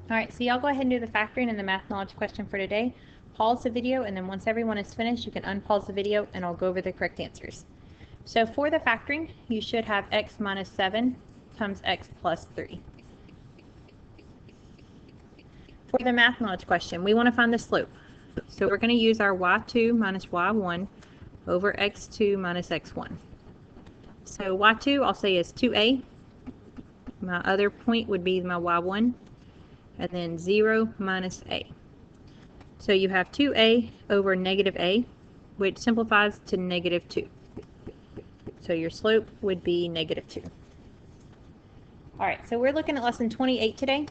Alright, so y'all go ahead and do the factoring and the math knowledge question for today. Pause the video, and then once everyone is finished, you can unpause the video and I'll go over the correct answers. So for the factoring, you should have x minus 7 times x plus 3. For the math knowledge question, we want to find the slope. So we're going to use our y2 minus y1 over x2 minus x1. So y2 I'll say is 2a. My other point would be my y1. And then 0 minus a. So you have 2a over negative a, which simplifies to negative 2. So your slope would be negative 2. Alright, so we're looking at lesson 28 today.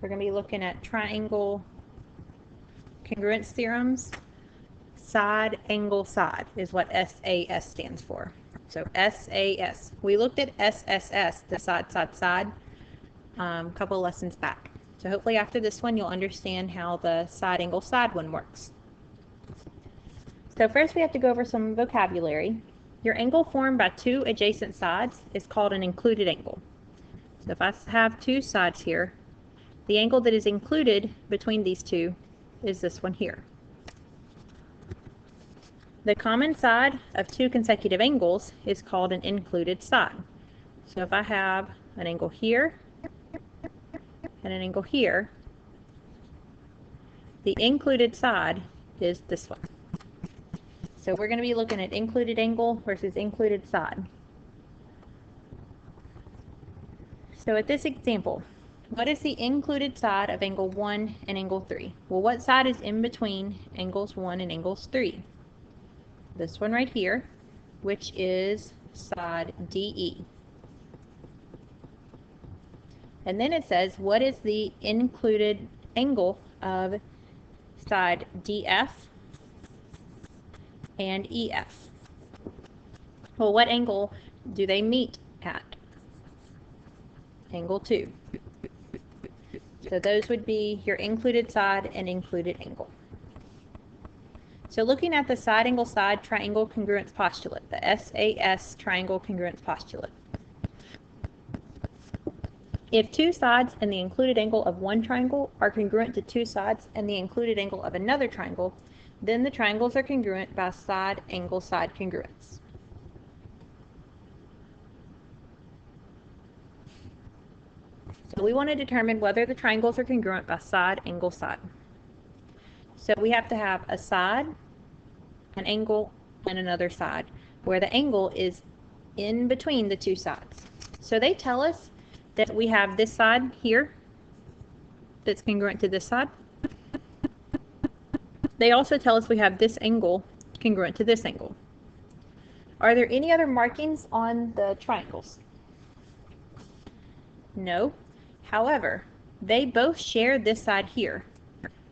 We're going to be looking at triangle congruence theorems. Side, angle, side is what SAS stands for. So SAS. We looked at SSS, the side, side, side, a couple lessons back. So hopefully after this one you'll understand how the side, angle, side one works. So first we have to go over some vocabulary. Your angle formed by two adjacent sides is called an included angle. So if I have two sides here, the angle that is included between these two is this one here. The common side of two consecutive angles is called an included side. So if I have an angle here and an angle here, the included side is this one. So we're going to be looking at included angle versus included side. So at this example, what is the included side of angle 1 and angle 3? Well, what side is in between angles 1 and angles 3? This one right here, which is side DE. And then it says, what is the included angle of side DF and EF? Well, what angle do they meet at? Angle 2. So those would be your included side and included angle. So looking at the side angle side triangle congruence postulate, the SAS triangle congruence postulate. If two sides and the included angle of one triangle are congruent to two sides and the included angle of another triangle, then the triangles are congruent by side angle side congruence. So we want to determine whether the triangles are congruent by side angle side. So we have to have a side, an angle, and another side, where the angle is in between the two sides. So they tell us that we have this side here that's congruent to this side. They also tell us we have this angle congruent to this angle. Are there any other markings on the triangles? No. However, they both share this side here.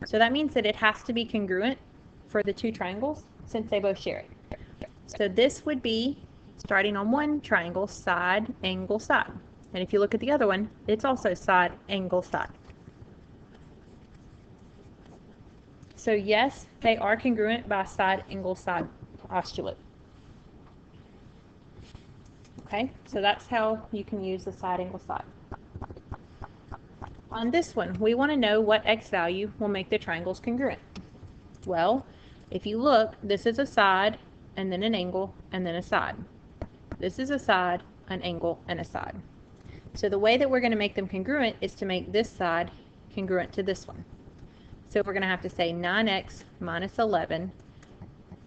So that means that it has to be congruent for the two triangles since they both share it. So this would be, starting on one triangle, side, angle, side. And if you look at the other one, it's also side, angle, side. So yes, they are congruent by side, angle, side postulate. Okay, so that's how you can use the side, angle, side. On this one, we want to know what x value will make the triangles congruent. Well, if you look, this is a side, and then an angle, and then a side. This is a side, an angle, and a side. So the way that we're going to make them congruent is to make this side congruent to this one. So we're going to have to say 9x minus 11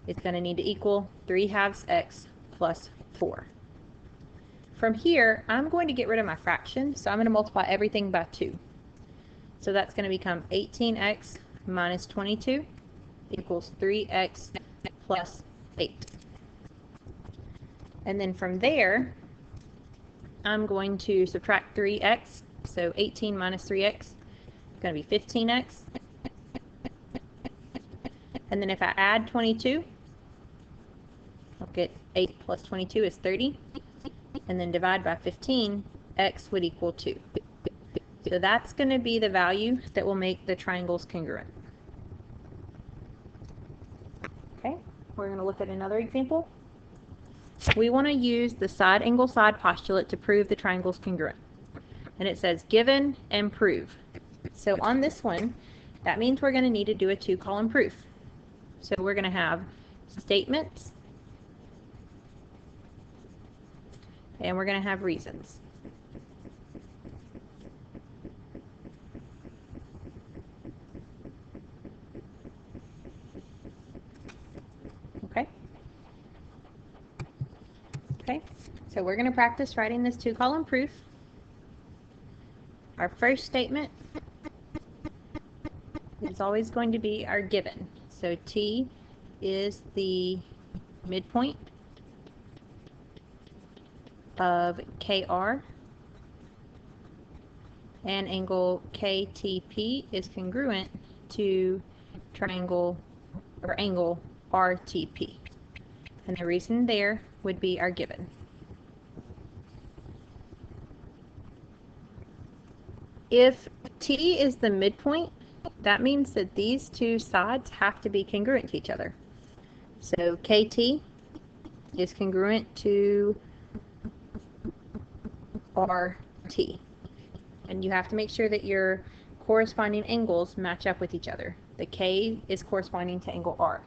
is going to need to equal 3/2 x plus 4. From here, I'm going to get rid of my fraction, so I'm going to multiply everything by 2. So that's going to become 18x minus 22 equals 3x plus 8. And then from there, I'm going to subtract 3x. So 18 minus 3x is going to be 15x. And then if I add 22, I'll get 8 plus 22 is 30. And then divide by 15, x would equal 2. So that's going to be the value that will make the triangles congruent. Okay, we're going to look at another example. we want to use the side angle side postulate to prove the triangle's congruent. And it says given and prove. So on this one, that means we're going to need to do a 2-column proof. So we're going to have statements and we're going to have reasons. Okay. Okay. So we're going to practice writing this 2-column proof. Our first statement is always going to be our given. So T is the midpoint of KR, and angle KTP is congruent to triangle or angle RTP. And the reason there would be our given. If T is the midpoint, that means that these two sides have to be congruent to each other. So KT is congruent to RT. And you have to make sure that your corresponding angles match up with each other. The K is corresponding to angle R.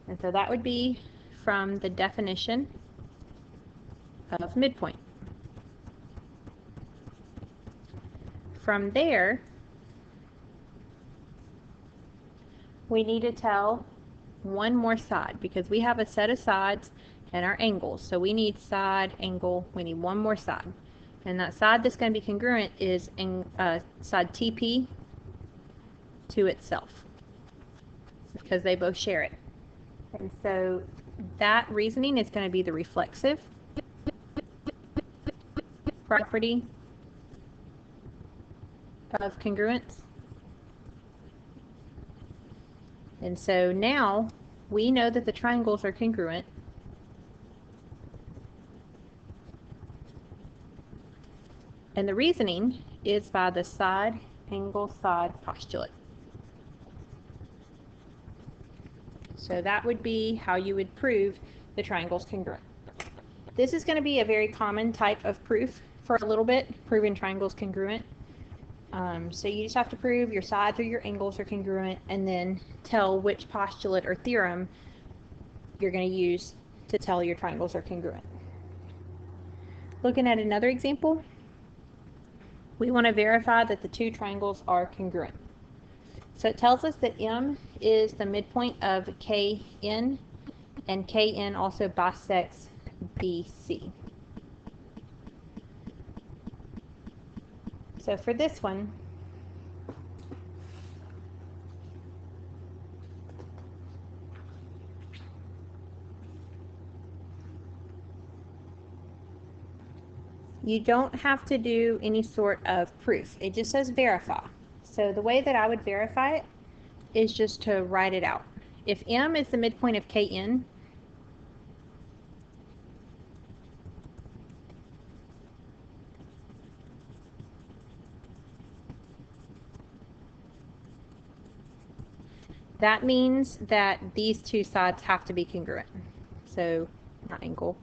And so that would be from the definition of midpoint. From there, we need to tell one more side because we have a set of sides and our angles. So we need side, angle, we need one more side. And that side that's going to be congruent is side TP to itself because they both share it. And so that reasoning is going to be the reflexive property of congruence. And so now we know that the triangles are congruent. And the reasoning is by the side angle side postulate. So that would be how you would prove the triangle's congruent. This is going to be a very common type of proof for a little bit, proving triangles congruent. So you just have to prove your sides or your angles are congruent and then tell which postulate or theorem you're going to use to tell your triangles are congruent. Looking at another example, we want to verify that the two triangles are congruent. So it tells us that M is the midpoint of KN and KN also bisects BC. So for this one, you don't have to do any sort of proof. It just says verify. So the way that I would verify it is just to write it out. If M is the midpoint of KN, that means that these two sides have to be congruent. So, not angle.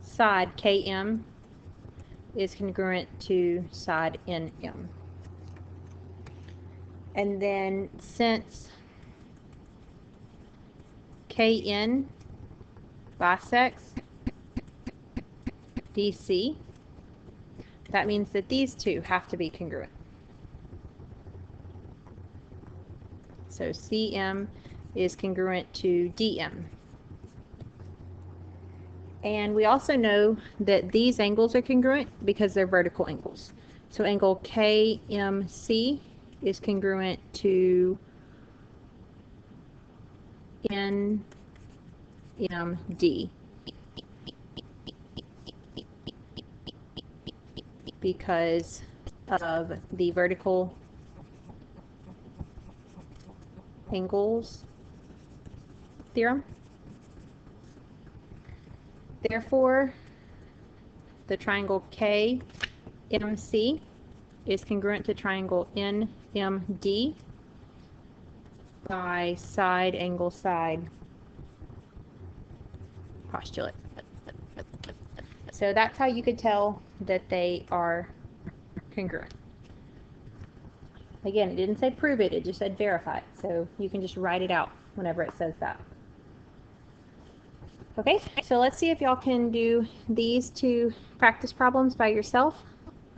Side KM is congruent to side NM. And then since KN bisects DC, that means that these two have to be congruent. So CM is congruent to DM. And we also know that these angles are congruent because they're vertical angles. So angle KMC is congruent to NMD because of the vertical angles theorem. Therefore, the triangle KMC is congruent to triangle NMD by side angle side postulate. So that's how you could tell that they are congruent. Again, it didn't say prove it, it just said verify it. So you can just write it out whenever it says that. Okay, so let's see if y'all can do these two practice problems by yourself.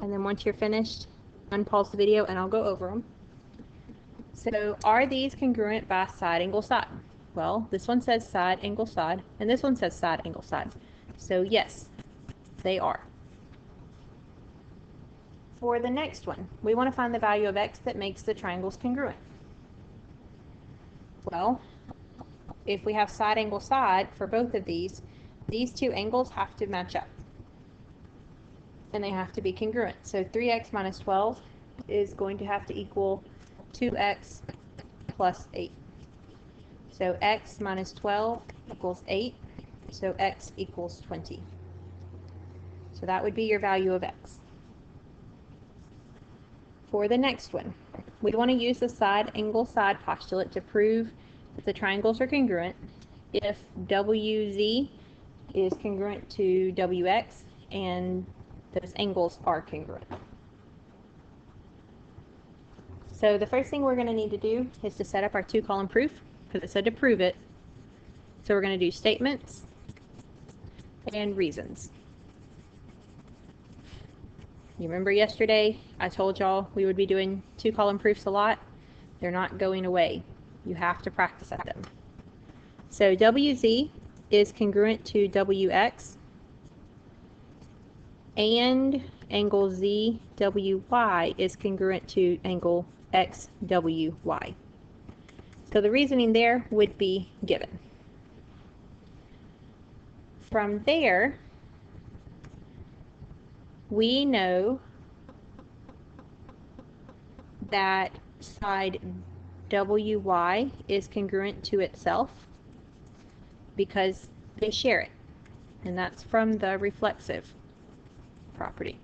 And then once you're finished, unpause the video and I'll go over them. So are these congruent by side angle side? Well, this one says side angle side, and this one says side angle side. So yes, they are. For the next one, we want to find the value of x that makes the triangles congruent. Well, if we have side angle side for both of these two angles have to match up. And they have to be congruent. So 3x minus 12 is going to have to equal 2x plus 8. So x minus 12 equals 8. So x equals 20. So that would be your value of x. For the next one, we want to use the side angle side postulate to prove that the triangles are congruent if WZ is congruent to WX and those angles are congruent. So the first thing we're going to need to do is to set up our two-column proof, because it said to prove it. So we're going to do statements and reasons. You remember yesterday I told y'all we would be doing two-column proofs a lot? They're not going away. You have to practice at them. So WZ is congruent to WX, and angle ZWY is congruent to angle XWY. So the reasoning there would be given. From there, we know that side WY is congruent to itself because they share it, and that's from the reflexive property.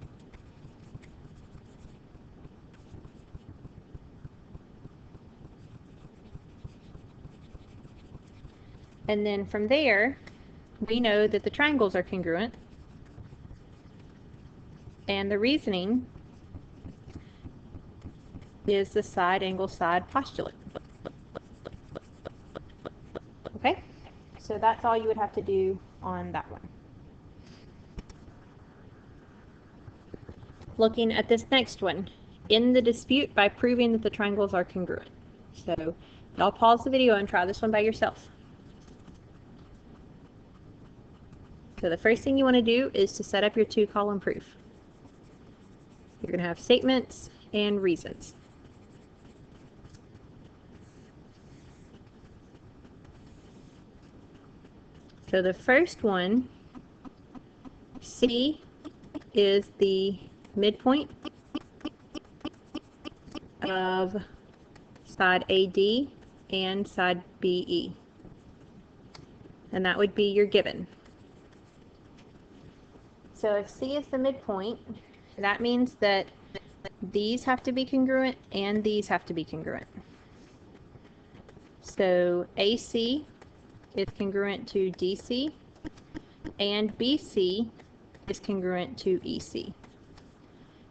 And then from there, we know that the triangles are congruent, and the reasoning is the side angle side postulate. Okay, so that's all you would have to do on that one. Looking at this next one, in the dispute by proving that the triangles are congruent. So y'all pause the video and try this one by yourself. So the first thing you want to do is to set up your two-column proof. You're going to have statements and reasons. So the first one, C is the midpoint of side AD and side BE. And that would be your given. So if C is the midpoint, that means that these have to be congruent and these have to be congruent. So AC is congruent to DC and BC is congruent to EC.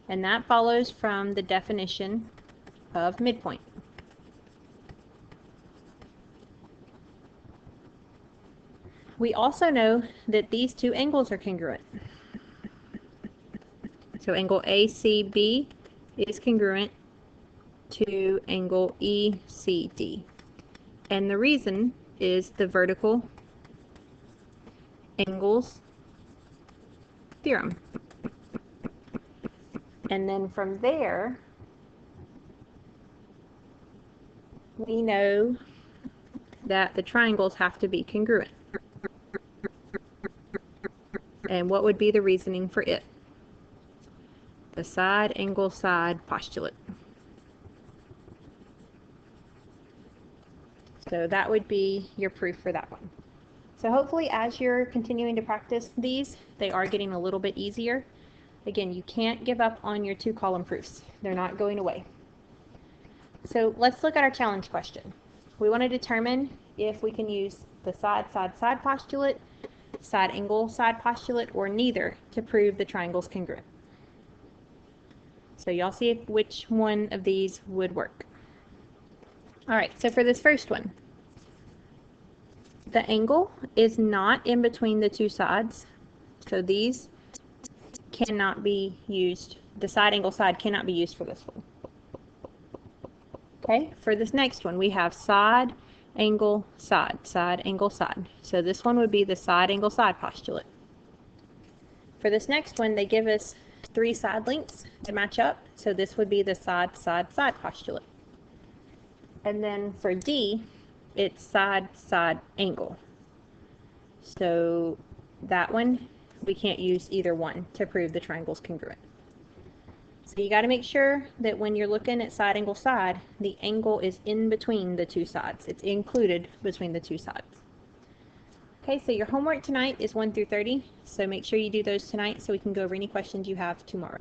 And that follows from the definition of midpoint. We also know that these two angles are congruent. So angle ACB is congruent to angle ECD. And the reason is the vertical angles theorem. And then from there, we know that the triangles have to be congruent. And what would be the reasoning for it? The side angle side postulate. So that would be your proof for that one. So hopefully as you're continuing to practice these, they are getting a little bit easier. Again, you can't give up on your two-column proofs. They're not going away. So let's look at our challenge question. We want to determine if we can use the side postulate, side angle side postulate, or neither to prove the triangle's congruent. So y'all see which one of these would work. All right, so for this first one, the angle is not in between the two sides, so these cannot be used. The side angle side cannot be used for this one. Okay, for this next one, we have side angle side, side angle side. So this one would be the side angle side postulate. For this next one, they give us 3 side lengths to match up, so this would be the side side side postulate. And then for D, it's side side angle. So that one, we can't use either one to prove the triangle's congruent. So you got to make sure that when you're looking at side angle side, the angle is in between the two sides. It's included between the two sides. Okay, so your homework tonight is 1 through 30, so make sure you do those tonight so we can go over any questions you have tomorrow.